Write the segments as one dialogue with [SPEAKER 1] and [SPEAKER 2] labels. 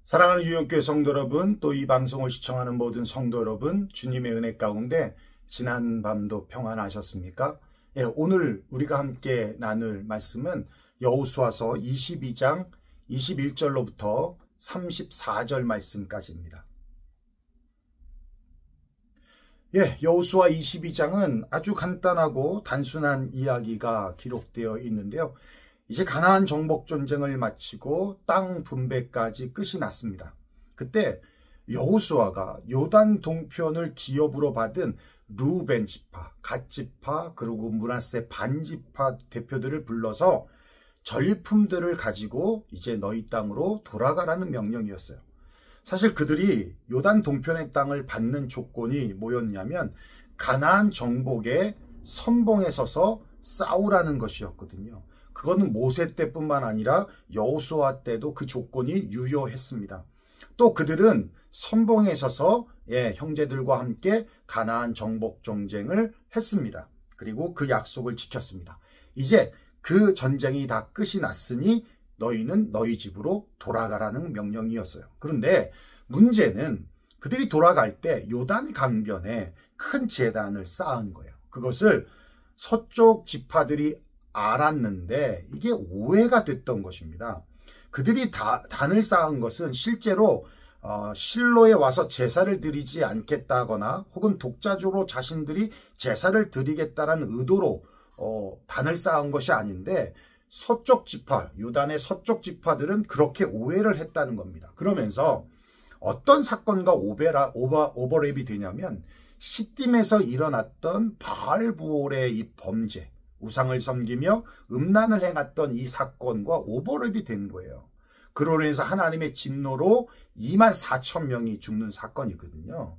[SPEAKER 1] 사랑하는 유영교회 성도 여러분, 또 이 방송을 시청하는 모든 성도 여러분, 주님의 은혜 가운데 지난 밤도 평안하셨습니까? 오늘 우리가 함께 나눌 말씀은 여호수아서 22장 21절로부터 34절 말씀까지입니다. 여호수아 22장은 아주 간단하고 단순한 이야기가 기록되어 있는데요. 이제 가나안 정복 전쟁을 마치고 땅 분배까지 끝이 났습니다. 그때 여호수아가 요단 동편을 기업으로 받은 르우벤 지파, 갓 지파, 그리고 므낫세 반 지파 대표들을 불러서 전리품들을 가지고 이제 너희 땅으로 돌아가라는 명령이었어요. 사실 그들이 요단 동편의 땅을 받는 조건이 뭐였냐면 가나안 정복의 선봉에 서서 싸우라는 것이었거든요. 그거는 모세 때뿐만 아니라 여호수아 때도 그 조건이 유효했습니다. 또 그들은 선봉에 서서 형제들과 함께 가나안 정복 전쟁을 했습니다. 그리고 그 약속을 지켰습니다. 이제 그 전쟁이 다 끝이 났으니 너희는 너희 집으로 돌아가라는 명령이었어요. 그런데 문제는 그들이 돌아갈 때 요단 강변에 큰 제단을 쌓은 거예요. 그것을 서쪽 지파들이 알았는데 이게 오해가 됐던 것입니다. 그들이 단을 쌓은 것은 실제로 실로에 와서 제사를 드리지 않겠다거나 혹은 독자적으로 자신들이 제사를 드리겠다는 의도로 단을 쌓은 것이 아닌데 서쪽 지파, 요단의 서쪽 지파들은 그렇게 오해를 했다는 겁니다. 그러면서 어떤 사건과 오버랩이 되냐면 시딤에서 일어났던 바알부올의 이 범죄, 우상을 섬기며 음란을 행했던 이 사건과 오버랩이 된 거예요. 그로 인해서 하나님의 진노로 24,000명이 죽는 사건이거든요.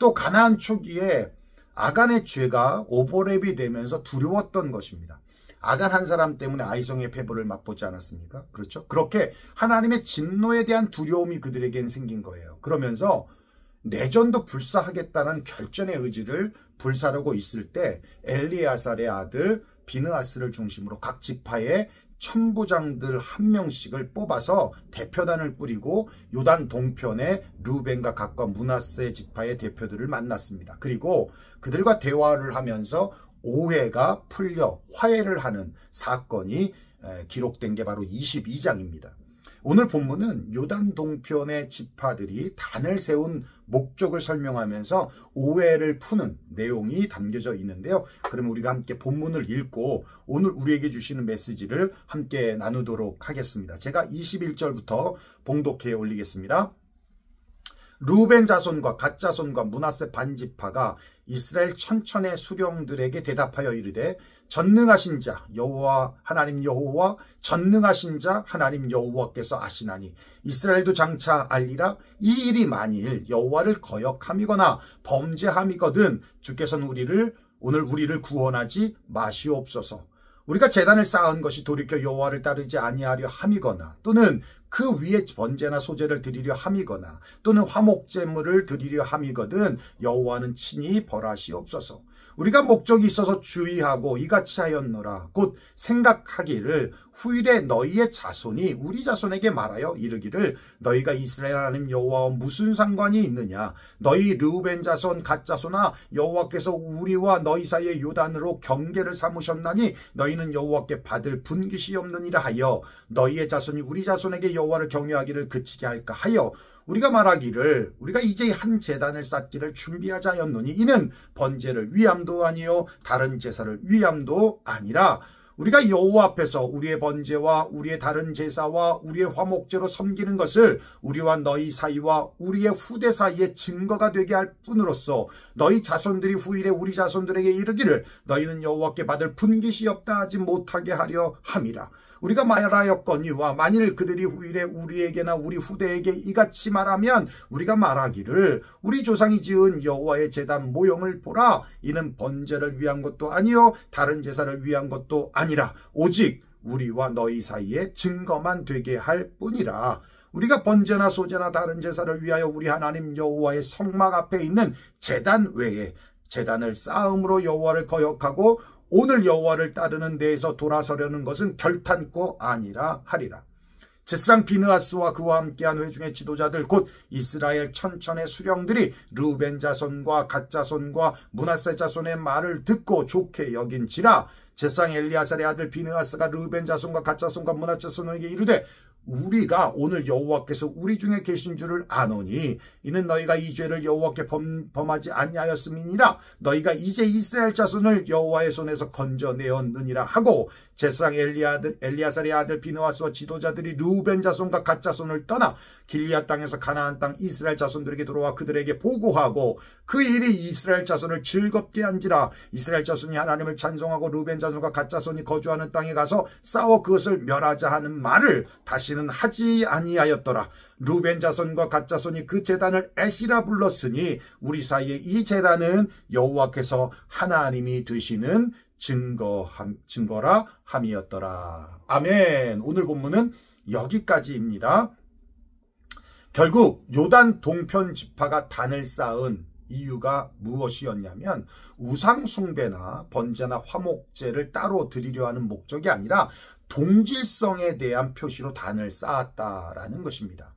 [SPEAKER 1] 또 가나안 초기에 아간의 죄가 오버랩이 되면서 두려웠던 것입니다. 아간 한 사람 때문에 아이성의 패배를 맛보지 않았습니까? 그렇죠? 그렇게 하나님의 진노에 대한 두려움이 그들에겐 생긴 거예요. 그러면서 내전도 불사하겠다는 결전의 의지를 불사르고 있을 때 엘리아살의 아들 비느하스를 중심으로 각 지파의 천부장들 한 명씩을 뽑아서 대표단을 꾸리고 요단 동편의 르우벤과 갓과 므낫세 지파의 대표들을 만났습니다. 그리고 그들과 대화를 하면서 오해가 풀려 화해를 하는 사건이 기록된 게 바로 22장입니다. 오늘 본문은 요단 동편의 지파들이 단을 세운 목적을 설명하면서 오해를 푸는 내용이 담겨져 있는데요. 그러면 우리가 함께 본문을 읽고 오늘 우리에게 주시는 메시지를 함께 나누도록 하겠습니다. 제가 21절부터 봉독해 올리겠습니다. 르우벤 자손과 갓 자손과 므낫세 반 지파가 이스라엘 천천의 수령들에게 대답하여 이르되 전능하신 자 여호와 하나님 여호와 전능하신 자 하나님 여호와께서 아시나니 이스라엘도 장차 알리라. 이 일이 만일 여호와를 거역함이거나 범죄함이거든 주께서는 오늘 우리를 구원하지 마시옵소서. 우리가 제단을 쌓은 것이 돌이켜 여호와를 따르지 아니하려 함이거나 또는 그 위에 번제나 소제를 드리려 함이거나 또는 화목제물을 드리려 함이거든 여호와는 친히 벌하시옵소서. 우리가 목적이 있어서 주의하고 이같이 하였노라. 곧 생각하기를 후일에 너희의 자손이 우리 자손에게 말하여 이르기를 너희가 이스라엘 하나님 여호와와 무슨 상관이 있느냐. 너희 르우벤 자손 갓 자손아 여호와께서 우리와 너희 사이에 요단으로 경계를 삼으셨나니 너희는 여호와께 받을 분깃이 없느니라 하여 너희의 자손이 우리 자손에게 여호와를 경외하기를 그치게 할까 하여 우리가 말하기를 우리가 이제 한 제단을 쌓기를 준비하자 하였노니 이는 번제를 위함도 아니요 다른 제사를 위함도 아니라 우리가 여호와 앞에서 우리의 번제와 우리의 다른 제사와 우리의 화목제로 섬기는 것을 우리와 너희 사이와 우리의 후대 사이에 증거가 되게 할 뿐으로써 너희 자손들이 후일에 우리 자손들에게 이르기를 너희는 여호와께 받을 분깃이 없다 하지 못하게 하려 함이라. 우리가 말하였거니와 만일 그들이 후일에 우리에게나 우리 후대에게 이같이 말하면 우리가 말하기를 우리 조상이 지은 여호와의 제단 모형을 보라. 이는 번제를 위한 것도 아니요 다른 제사를 위한 것도 아니라 오직 우리와 너희 사이에 증거만 되게 할 뿐이라. 우리가 번제나 소제나 다른 제사를 위하여 우리 하나님 여호와의 성막 앞에 있는 제단 외에 제단을 쌓음으로 여호와를 거역하고 오늘 여호와를 따르는 데에서 돌아서려는 것은 결탄코 아니라 하리라. 제사장 비느하스와 그와 함께한 회중의 지도자들 곧 이스라엘 천천의 수령들이 르우벤 자손과 갓 자손과 므낫세 자손의 말을 듣고 좋게 여긴지라. 제사장 엘리아살의 아들 비느하스가 르우벤 자손과 갓 자손과 므낫세 자손에게 이르되 우리가 오늘 여호와께서 우리 중에 계신 줄을 아노니 이는 너희가 이 죄를 여호와께 범하지 아니하였음이니라. 너희가 이제 이스라엘 자손을 여호와의 손에서 건져내었느니라 하고 제사장 엘리아살의 아들 비느하스와 지도자들이 르우벤 자손과 갓 자손을 떠나 길리앗 땅에서 가나안 땅 이스라엘 자손들에게 돌아와 그들에게 보고하고 그 일이 이스라엘 자손을 즐겁게 한지라. 이스라엘 자손이 하나님을 찬송하고 르우벤 자손과 갓 자손이 거주하는 땅에 가서 싸워 그것을 멸하자 하는 말을 다시는 하지 아니하였더라. 르우벤 자손과 갓 자손이 그 제단을 에시라 불렀으니 우리 사이에 이 제단은 여호와께서 하나님이 되시는 증거라 함이었더라. 아멘. 오늘 본문은 여기까지입니다. 결국 요단 동편 지파가 단을 쌓은 이유가 무엇이었냐면 우상숭배나 번제나 화목제를 따로 드리려 하는 목적이 아니라 동질성에 대한 표시로 단을 쌓았다라는 것입니다.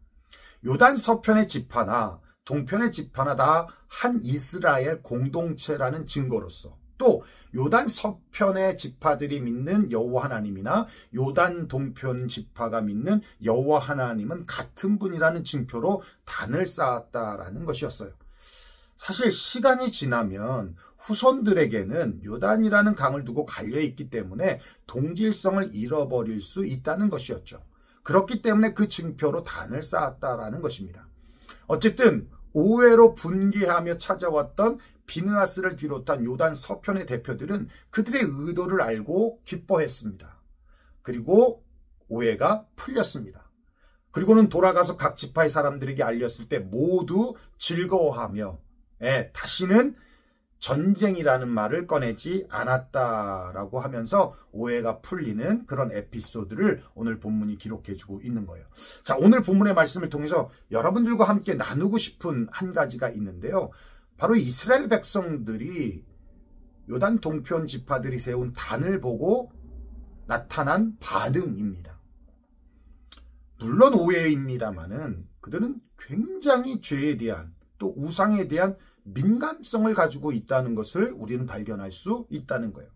[SPEAKER 1] 요단 서편의 지파나 동편의 지파나 다 한 이스라엘 공동체라는 증거로서 또 요단 서편의 지파들이 믿는 여호와 하나님이나 요단 동편 지파가 믿는 여호와 하나님은 같은 분이라는 증표로 단을 쌓았다라는 것이었어요. 사실 시간이 지나면 후손들에게는 요단이라는 강을 두고 갈려있기 때문에 동질성을 잃어버릴 수 있다는 것이었죠. 그렇기 때문에 그 증표로 단을 쌓았다라는 것입니다. 어쨌든 오해로 분개하며 찾아왔던 비느하스를 비롯한 요단 서편의 대표들은 그들의 의도를 알고 기뻐했습니다. 그리고 오해가 풀렸습니다. 그리고는 돌아가서 각 지파의 사람들에게 알렸을 때 모두 즐거워하며 다시는 전쟁이라는 말을 꺼내지 않았다라고 하면서 오해가 풀리는 그런 에피소드를 오늘 본문이 기록해주고 있는 거예요. 자, 오늘 본문의 말씀을 통해서 여러분들과 함께 나누고 싶은 한 가지가 있는데요. 바로 이스라엘 백성들이 요단 동편 지파들이 세운 단을 보고 나타난 반응입니다. 물론 오해입니다만은 그들은 굉장히 죄에 대한 또 우상에 대한 민감성을 가지고 있다는 것을 우리는 발견할 수 있다는 거예요.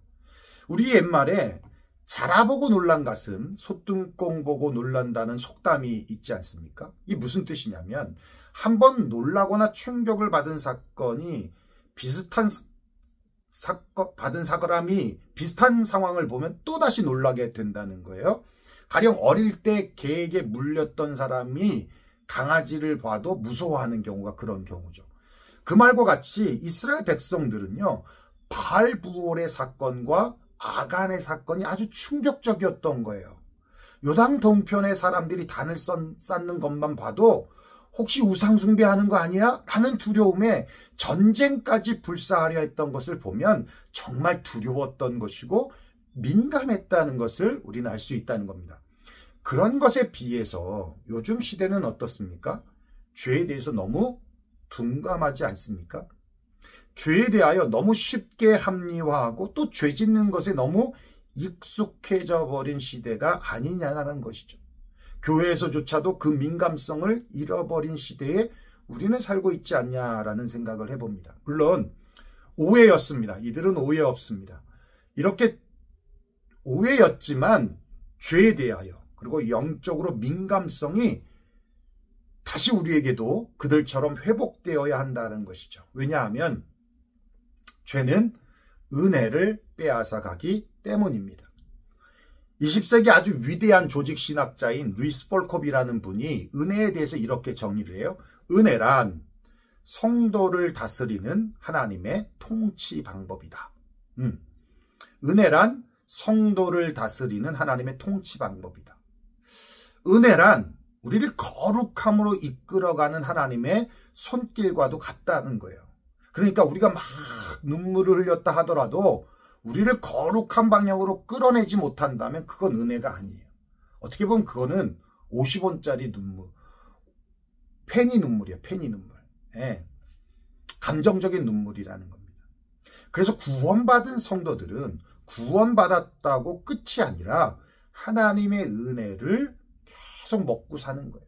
[SPEAKER 1] 우리 옛말에 자라보고 놀란 가슴, 소뚜껑 보고 놀란다는 속담이 있지 않습니까? 이게 무슨 뜻이냐면 한번 놀라거나 충격을 받은 사건이 받은 사람이 비슷한 상황을 보면 또다시 놀라게 된다는 거예요. 가령 어릴 때 개에게 물렸던 사람이 강아지를 봐도 무서워하는 경우가 그런 경우죠. 그 말과 같이 이스라엘 백성들은요, 바알부올의 사건과 아간의 사건이 아주 충격적이었던 거예요. 요단 동편의 사람들이 단을 쌓는 것만 봐도 혹시 우상숭배하는 거 아니야? 라는 두려움에 전쟁까지 불사하려 했던 것을 보면 정말 두려웠던 것이고 민감했다는 것을 우리는 알 수 있다는 겁니다. 그런 것에 비해서 요즘 시대는 어떻습니까? 죄에 대해서 너무 둔감하지 않습니까? 죄에 대하여 너무 쉽게 합리화하고 또 죄 짓는 것에 너무 익숙해져 버린 시대가 아니냐는 것이죠. 교회에서조차도 그 민감성을 잃어버린 시대에 우리는 살고 있지 않냐라는 생각을 해봅니다. 물론 오해였습니다. 이들은 오해 없습니다. 이렇게 오해였지만 죄에 대하여 그리고 영적으로 민감성이 다시 우리에게도 그들처럼 회복되어야 한다는 것이죠. 왜냐하면 죄는 은혜를 빼앗아 가기 때문입니다. 20세기 아주 위대한 조직신학자인 루이스 폴컵이라는 분이 은혜에 대해서 이렇게 정의를 해요. 은혜란 성도를 다스리는 하나님의 통치 방법이다. 은혜란 성도를 다스리는 하나님의 통치 방법이다. 은혜란 우리를 거룩함으로 이끌어가는 하나님의 손길과도 같다는 거예요. 그러니까 우리가 막 눈물을 흘렸다 하더라도 우리를 거룩한 방향으로 끌어내지 못한다면 그건 은혜가 아니에요. 어떻게 보면 그거는 50원짜리 눈물, 팬이 눈물이에요. 팬이 눈물. 감정적인 눈물이라는 겁니다. 그래서 구원받은 성도들은 구원받았다고 끝이 아니라 하나님의 은혜를 계속 먹고 사는 거예요.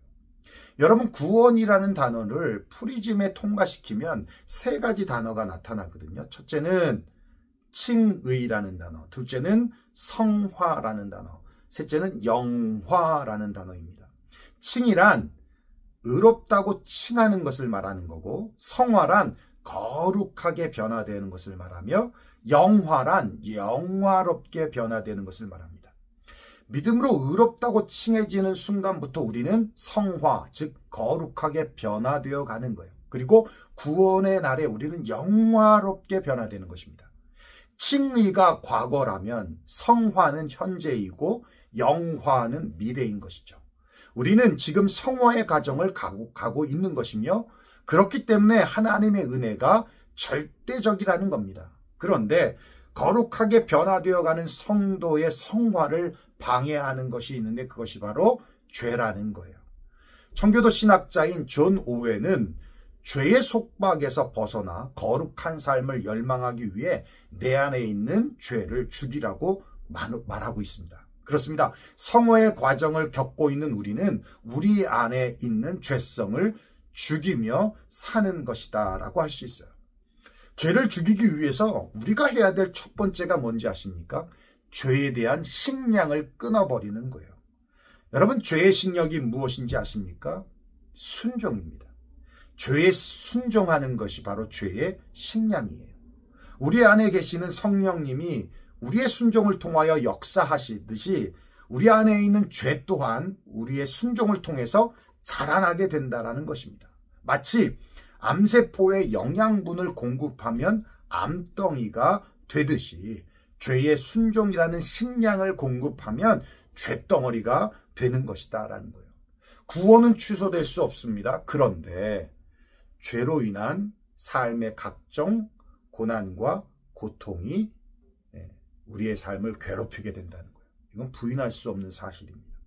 [SPEAKER 1] 여러분, 구원이라는 단어를 프리즘에 통과시키면 세 가지 단어가 나타나거든요. 첫째는 칭의라는 단어, 둘째는 성화라는 단어, 셋째는 영화라는 단어입니다. 칭이란 의롭다고 칭하는 것을 말하는 거고, 성화란 거룩하게 변화되는 것을 말하며, 영화란 영화롭게 변화되는 것을 말합니다. 믿음으로 의롭다고 칭해지는 순간부터 우리는 성화, 즉 거룩하게 변화되어 가는 거예요. 그리고 구원의 날에 우리는 영화롭게 변화되는 것입니다. 칭의가 과거라면 성화는 현재이고 영화는 미래인 것이죠. 우리는 지금 성화의 과정을 가고 있는 것이며, 그렇기 때문에 하나님의 은혜가 절대적이라는 겁니다. 그런데 거룩하게 변화되어가는 성도의 성화를 방해하는 것이 있는데, 그것이 바로 죄라는 거예요. 청교도 신학자인 존 오웬은 죄의 속박에서 벗어나 거룩한 삶을 열망하기 위해 내 안에 있는 죄를 죽이라고 말하고 있습니다. 그렇습니다. 성화의 과정을 겪고 있는 우리는 우리 안에 있는 죄성을 죽이며 사는 것이다 라고 할 수 있어요. 죄를 죽이기 위해서 우리가 해야 될 첫 번째가 뭔지 아십니까? 죄에 대한 식량을 끊어버리는 거예요. 여러분, 죄의 식량이 무엇인지 아십니까? 순종입니다. 죄에 순종하는 것이 바로 죄의 식량이에요. 우리 안에 계시는 성령님이 우리의 순종을 통하여 역사하시듯이 우리 안에 있는 죄 또한 우리의 순종을 통해서 자라나게 된다는 것입니다. 마치 암세포에 영양분을 공급하면 암덩이가 되듯이 죄의 순종이라는 식량을 공급하면 죄덩어리가 되는 것이다 라는 거예요. 구원은 취소될 수 없습니다. 그런데 죄로 인한 삶의 각종 고난과 고통이 우리의 삶을 괴롭히게 된다는 거예요. 이건 부인할 수 없는 사실입니다.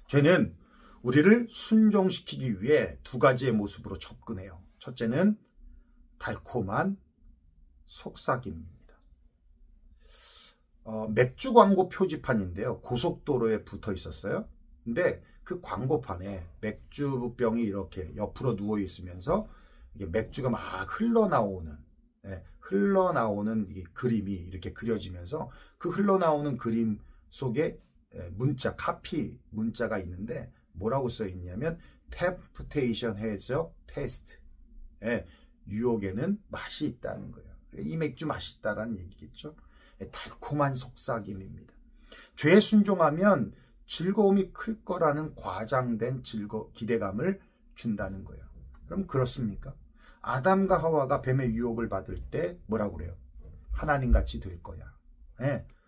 [SPEAKER 1] 죄는 우리를 순종시키기 위해 두 가지의 모습으로 접근해요. 첫째는 달콤한 속삭임입니다. 맥주 광고 표지판인데요. 고속도로에 붙어 있었어요. 근데 그 광고판에 맥주병이 이렇게 옆으로 누워 있으면서 이게 맥주가 막 흘러나오는 이 그림이 이렇게 그려지면서 그 흘러나오는 그림 속에 카피 문자가 있는데 뭐라고 써 있냐면 Temptation has a taste. 유혹에는 맛이 있다는 거예요. 이 맥주 맛있다라는 얘기겠죠. 달콤한 속삭임입니다. 죄에 순종하면 즐거움이 클 거라는 과장된 기대감을 준다는 거예요. 그럼 그렇습니까? 아담과 하와가 뱀의 유혹을 받을 때 뭐라고 그래요? 하나님같이 될 거야.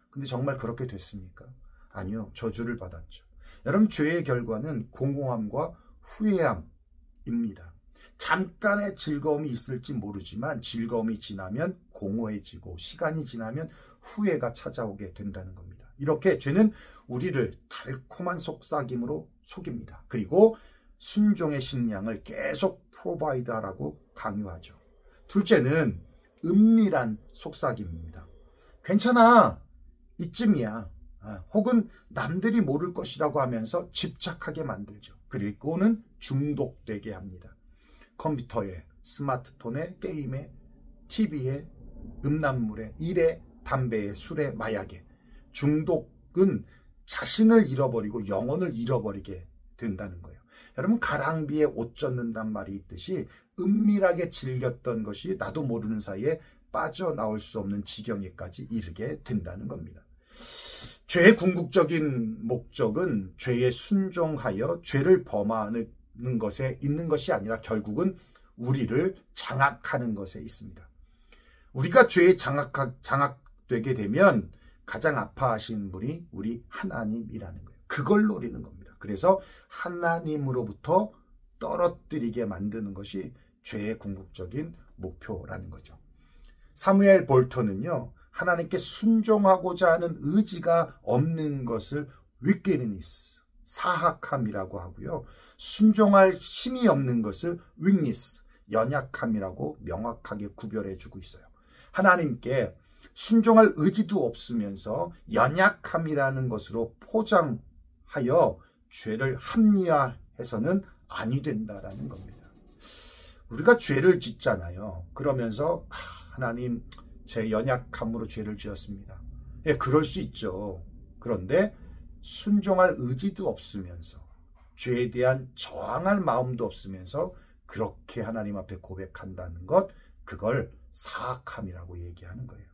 [SPEAKER 1] 근데 정말 그렇게 됐습니까? 아니요. 저주를 받았죠. 여러분, 죄의 결과는 공허함과 후회함입니다. 잠깐의 즐거움이 있을지 모르지만 즐거움이 지나면 공허해지고 시간이 지나면 후회가 찾아오게 된다는 겁니다. 이렇게 죄는 우리를 달콤한 속삭임으로 속입니다. 그리고 순종의 식량을 계속 프로바이드하라고 강요하죠. 둘째는 은밀한 속삭임입니다. 괜찮아, 이쯤이야. 혹은 남들이 모를 것이라고 하면서 집착하게 만들죠. 그리고는 중독되게 합니다. 컴퓨터에, 스마트폰에, 게임에, TV에, 음란물에, 일에, 담배에, 술에, 마약에. 중독은 자신을 잃어버리고 영혼을 잃어버리게 된다는 거예요. 여러분, 가랑비에 옷 젖는단 말이 있듯이 은밀하게 즐겼던 것이 나도 모르는 사이에 빠져나올 수 없는 지경에까지 이르게 된다는 겁니다. 죄의 궁극적인 목적은 죄에 순종하여 죄를 범하는 것에 있는 것이 아니라 결국은 우리를 장악하는 것에 있습니다. 우리가 죄에 장악되게 되면 가장 아파하시는 분이 우리 하나님이라는 거예요. 그걸 노리는 겁니다. 그래서 하나님으로부터 떨어뜨리게 만드는 것이 죄의 궁극적인 목표라는 거죠. 사무엘 볼턴은요, 하나님께 순종하고자 하는 의지가 없는 것을 wickedness, 사악함이라고 하고요. 순종할 힘이 없는 것을 weakness, 연약함이라고 명확하게 구별해주고 있어요. 하나님께 순종할 의지도 없으면서 연약함이라는 것으로 포장하여 죄를 합리화해서는 아니 된다라는 겁니다. 우리가 죄를 짓잖아요. 그러면서 하나님 제 연약함으로 죄를 지었습니다. 예, 그럴 수 있죠. 그런데 순종할 의지도 없으면서 죄에 대한 저항할 마음도 없으면서 그렇게 하나님 앞에 고백한다는 것, 그걸 사악함이라고 얘기하는 거예요.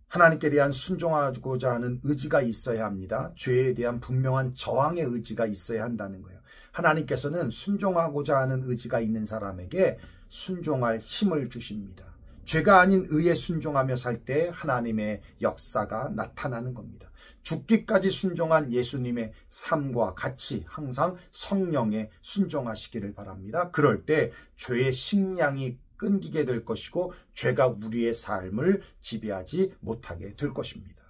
[SPEAKER 1] 하나님께 대한 순종하고자 하는 의지가 있어야 합니다. 죄에 대한 분명한 저항의 의지가 있어야 한다는 거예요. 하나님께서는 순종하고자 하는 의지가 있는 사람에게 순종할 힘을 주십니다. 죄가 아닌 의에 순종하며 살 때 하나님의 역사가 나타나는 겁니다. 죽기까지 순종한 예수님의 삶과 같이 항상 성령에 순종하시기를 바랍니다. 그럴 때 죄의 식량이 끊기게 될 것이고 죄가 우리의 삶을 지배하지 못하게 될 것입니다.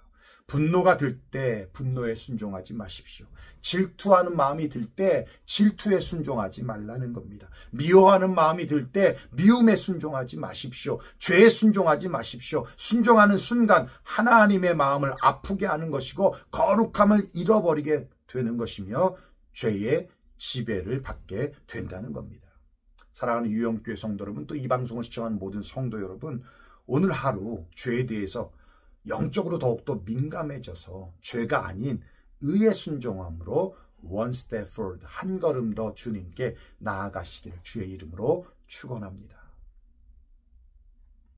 [SPEAKER 1] 분노가 들 때 분노에 순종하지 마십시오. 질투하는 마음이 들 때 질투에 순종하지 말라는 겁니다. 미워하는 마음이 들 때 미움에 순종하지 마십시오. 죄에 순종하지 마십시오. 순종하는 순간 하나님의 마음을 아프게 하는 것이고 거룩함을 잃어버리게 되는 것이며 죄의 지배를 받게 된다는 겁니다. 사랑하는 유영교회 성도 여러분, 또 이 방송을 시청하는 모든 성도 여러분, 오늘 하루 죄에 대해서 영적으로 더욱더 민감해져서 죄가 아닌 의의 순종함으로 one step forward, 한 걸음 더 주님께 나아가시기를 주의 이름으로 축원합니다.